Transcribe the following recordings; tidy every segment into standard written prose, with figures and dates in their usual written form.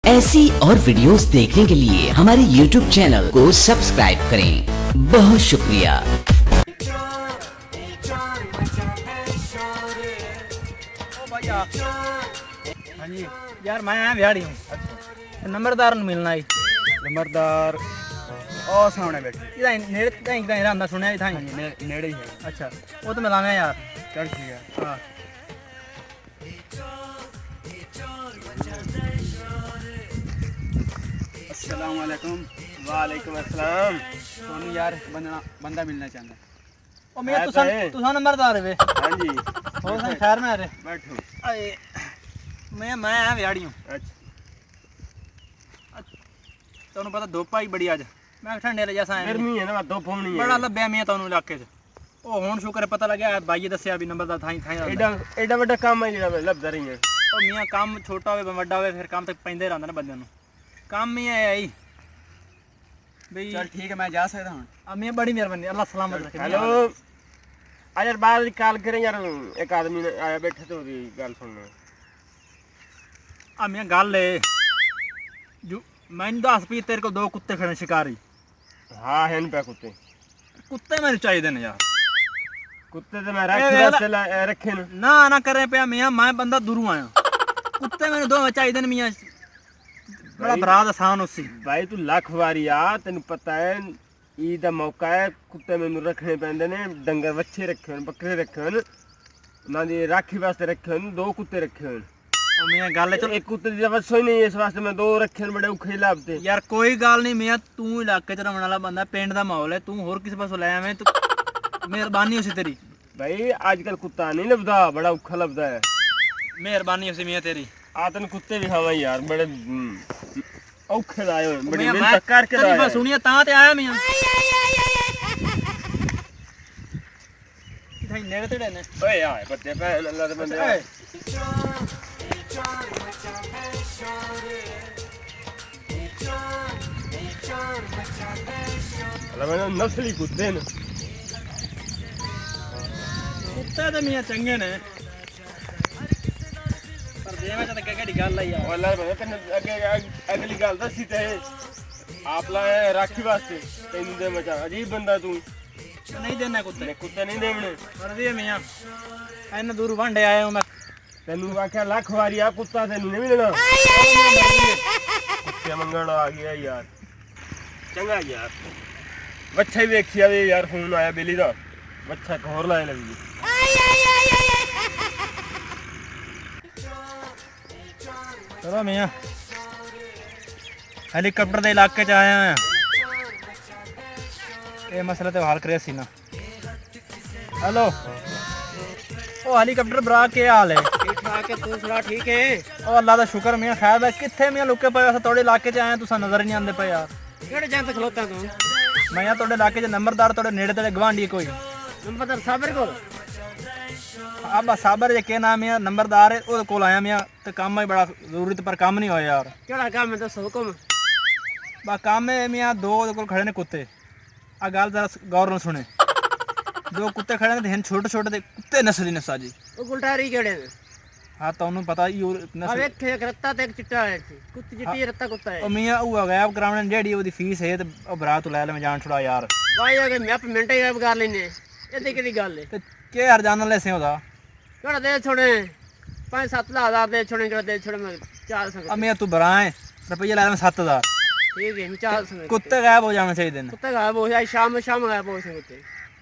ऐसी और वीडियोस देखने के लिए हमारे YouTube चैनल को सब्सक्राइब करें। बहुत शुक्रिया। हाँ जी यार मैं आया बिहाड़ी हूँ। अच्छा नंबरदार मिलना ही नंबरदार ओ सामने बैठे इधर नेड़े इधर रहंदा सुनया इधर हाँ जी नेड़े ही है। अच्छा वो तो मिलाना है यार। चल ठीक है। हाँ अस्सलाम वालेकुम। वालेकुम अस्सलाम। सोनू यार बंदा मिलना चाहता। ओ मैं तुसा नंबरदार है हाँ जी हो सही खैर में रे बैठो। अरे मैं आया बिहाड़ी हूँ। अच्छा तैनू पता धुप्प आई बड़ी अज मैं ठंडे जैसा आया गर्मी है ना धुप होनी है बड़ा लब्या मैं तैनू इलाके च ओ हुण शुक्र पता लग्या भाई दस्या भी नंबरदार थाई थाई एडा वड्डा काम है जेड़ा लभदा रही है। ओ मियां काम छोटा होवे वड्डा होवे फिर काम तक पैंदे रहंदा ना बंदे नू काम ही है आई बई चल ठीक है मैं जा सकता हूँ। अब मियां बड़ी मेहरबानी अल्लाह सलामत रखे। हेलो आज यार बाहर कॉल करें यार एक आदमी ने आया बैठे तो ओदी गल सुनना। आ मियां गल है जो मैंने दस भी तेरे को दो कुत्ते खड़े शिकारी हाँ है पे कुत्ते कुत्ते मैंने चाहिए ने यार कुत्ते तो मैं रखे रखे ना ना करे पे मियां मैं बंदा दूरों आया कुत्ते मैंने दो चाहिए ने मियां बड़ा बराद आसान उसी भाई तू लख वारी आ तेन पता है ईद का मौका है कुत्ते मैनू रखने पैंदे ने डंगर बच्चे रखे होन बकरे रखे होन उन्हां दी राखी वास्ते रखे होन दो कुत्ते रखे होन ओ मियां गल एक कुत्ते दी वसो ही नहीं इस वास्ते मैं दो रखे होन बड़े औखे लाभते यार कोई गल नहीं मियां तू इलाके च रहने वाला बंदा पिंड दा माहौल है तू होर किस पासों ले आवें तू मेहरबानी उसी तेरी भाई आजकल कुत्ता नहीं लभदा बड़ा औखा लभदा है। मेहरबानी उसी मियां तेरी आ तेन कुत्ते भी खावा यार बड़े औखे लाए होए बड़ी मियां मेहनत करके तेरी लाए बात सुनिए तां ते आया मियां इधर नेड़े तेड़े ने ओए आए बच्चे भैन अल्लाह दे बंदे ए, अल्लाह मैंने नस्ली कुत्ते ने कुत्ते ते मियां चंगे ने पर देवे च ते केड़ी गल आई यार अल्लाह मैंने तेन अगली गल दसी ते आप लाए राखी वास्ते तेन दे मचा अजीब बंदा तू नहीं देना कुत्ते कुत्ते नहीं देवने पर दे मियां इन्ने दूर वांडे आए हूं मैं तेनू आख्या लख वारी आ कुत्ता तेनू नहीं मिलना कुत्ते मंगण आ गया यार चंगा यार बच्चा ही वेखी आवे यार फोन आया बिली दा बच्चा एक होर लाए लगी चलो मियां हेलीकॉप्टर दे इलाके च आया हां ये मसला ते हल करे सी ना। हेलो ओ हेलीकॉप्टर बरा के हाल है ठीक ठाक है तू सुना ठीक है ओ अल्लाह दा शुक्र मियां खैर है किथे मियां लुके पे अस तोड़े इलाके च आए तुसा नजर नहीं आंदे पे यार केड़े जंत खलोता तू मैं यार तोड़े इलाके च नंबरदार तोड़े नेड़े तेड़े गवांढी कोई नंबरदार साबर को अब साबर जे के नाम है नंबरदार है ओदे कोल आया मियां ते काम ही बड़ा जरूरी पर काम नहीं होया यार केड़ा काम है दस हुक्म बा काम है मियां दो ओदे कोल खड़े ने कुत्ते आ गल जरा गौर नाल सुने दो कुत्ते खड़े ने छोटे छोटे ते कुत्ते नस्ली नसा जी ओ गुलटारी केड़े ने हाँ तन्नू पता ही आ वेख एक रत्ता ते एक चिट्टा है कुत्ती चिट्टी रत्ता कुत्ता है ओ मियां हुआ गायब करावने जेड़ी ओदी फीस है ते ओ बरात ले ले मैं जान छुड़ा यार भाई अगर मैं मिनट ही गायब कर लेने एदी केड़ी गल है ते के हरजाना ले से ओदा केड़ा दे छोड़े 5-7 हज़ार दे छोड़े केड़ा दे छोड़े मैं चार संग अब मियां तू बराए रुपया ले मैं 7000 ठीक है मैं चार संग कुत्ते गायब हो जाने चाहिए ने कुत्ते गायब हो जाए शाम गायब हो सकते कुत्ते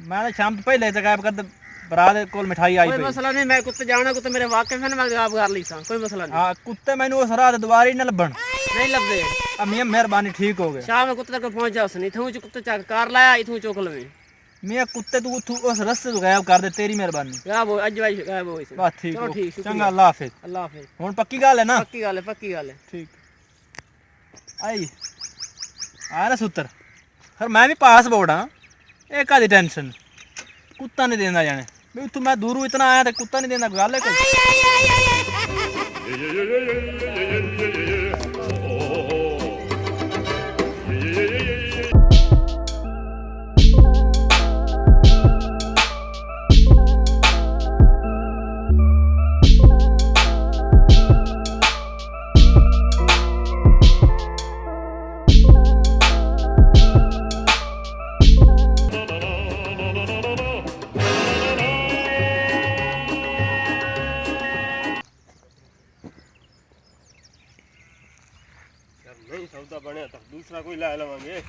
मैं शाम तो पहले से गायब कर दे बरात कोल मिठाई आई कोई पई मसला नहीं मैं कुत्ते जाना कुत्ते मेरे वाकिफ है ना मैं गायब कर ली सा कोई मसला नहीं हां कुत्ते मैनू उस रात दोबारा ही न लभण नहीं लभदे अब मियां मेहरबानी ठीक हो गया शाम कुत्ते तक पहुंच जाओ सनी इथों कुत्ते चक कार लाया इथों चुक लवे मियां कुत्ते तू उस रास्ते तो गायब कर दे तेरी मेहरबानी गायब हो अज भाई गायब हो इसे बस ठीक चलो हो ठीक शुक्रिया चंगा अल्लाह हाफिज अल्लाह हाफिज हुन पक्की गल है ना पक्की गल है ठीक आई आया ना सूत्र फिर मैं भी पास बोर्ड हाँ एक आधी टेंशन कुत्ता नहीं देना जाने भी तू मैं दूरों इतना आया तो कुत्ता नहीं देना गल है कोई यार नहीं सौदा बने तो दूसरा कोई ला लवांगे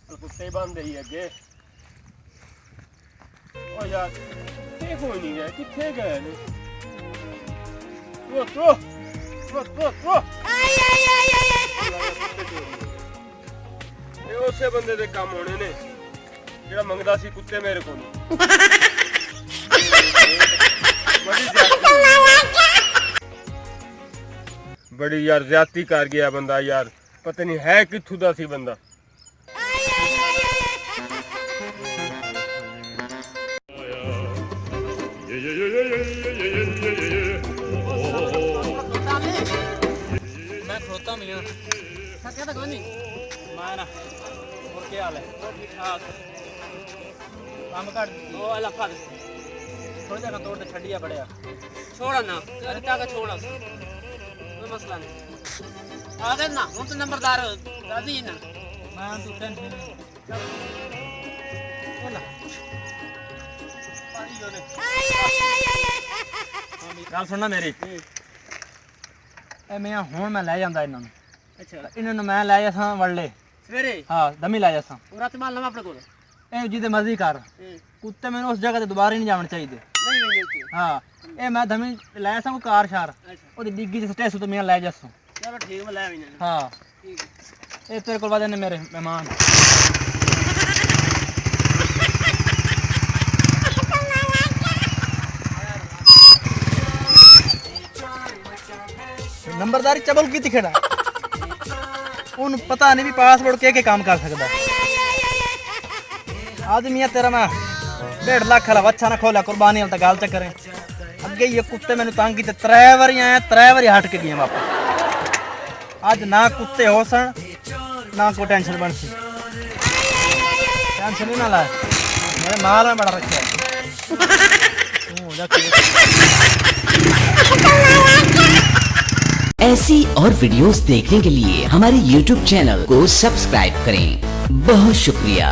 तो कुत्ते बंद ही अगे ओ यार ये कोई नहीं गया किथे गए ने वो ਇਹ ਉਸੇ ਬੰਦੇ ਦੇ ਕੰਮ ਹੋਣੇ ਨੇ ਜਿਹੜਾ ਮੰਗਦਾ ਸੀ ਕੁੱਤੇ ਮੇਰੇ ਕੋਲ ਬੜੀ ਯਾਰ ਜ਼ਿਆਦਤੀ ਕਰ ਗਿਆ ਬੰਦਾ ਯਾਰ ਪਤਾ ਨਹੀਂ ਹੈ ਕਿੱਥੋਂ ਦਾ ਸੀ ਬੰਦਾ मैं खड़ोता मियाँ थके तो कोई नहीं मैं ना और क्या हाल है ठीक ठाक काम कर ओ अल्लाह फड़ थोड़ी जगह तोड़ दे छड़िया बड़िया छोड़ा ना अरे क्या का छोड़ा कोई मसला नहीं आ गए ना हम तो नंबरदार राजी ना मैं तू टेंशन बोला पानी जो ने ਗੱਲ ਸੁਣਨਾ ਮੇਰੀ ਇਹ ਮੈਂ ਹੁਣ ਮੈਂ ਲੈ ਜਾਂਦਾ ਇਹਨਾਂ ਨੂੰ ਅੱਛਾ ਇਹਨਾਂ ਨੂੰ ਮੈਂ ਲੈ ਜਾਸਾਂ ਵੜਲੇ ਸਵੇਰੇ ਹਾਂ ਦਮੀ ਲੈ ਜਾਸਾਂ ਉਹ ਰਾਤ ਮਾਲ ਲਵਾਂ ਆਪਣੇ ਕੋਲ ਇਹ ਜਿਹਦੇ ਮਰਜ਼ੀ ਕਰ ਕੁੱਤੇ ਮੈਨੂੰ ਉਸ ਜਗ੍ਹਾ ਤੇ ਦੁਬਾਰਾ ਨਹੀਂ ਜਾਣ ਚਾਹੀਦੇ ਨਹੀਂ ਹਾਂ ਇਹ ਮੈਂ ਦਮੀ ਲੈ ਜਾਸਾਂ ਕੋ ਕਾਰ ਸ਼ਾਰ ਉਹਦੀ ਡਿੱਗੀ ਜਿ ਸਟੇਸ ਤੋਂ ਮੈਂ ਲੈ ਜਾਸਾਂ ਚਲੋ ਠੀਕ ਮੈਂ ਲੈ ਆਵੀਂ ਹਾਂ ਠੀਕ ਇਹ ਤੇਰੇ ਕੋਲ ਵਾਦੇ ਨੇ ਮੇਰੇ ਮਹਿਮਾਨ नंबरदारी चबल की खड़ा उन पता नहीं भी पासपोर्ट के काम कर सकता आदमी है तेरा मैं 1.5 लाख वाला अच्छा ना खोला कुर्बानी वाला गाल चक्कर अगे ये कुत्ते मैंने तंग किए 3 बारी आए 3 बारी हट के गए वापस आज ना कुत्ते हो सन ना कोई टेंशन बन सी टेंशन ही ना लाए मेरे माल में बड़ा रखा ऐसी और वीडियोस देखने के लिए हमारे YouTube चैनल को सब्सक्राइब करें। बहुत शुक्रिया।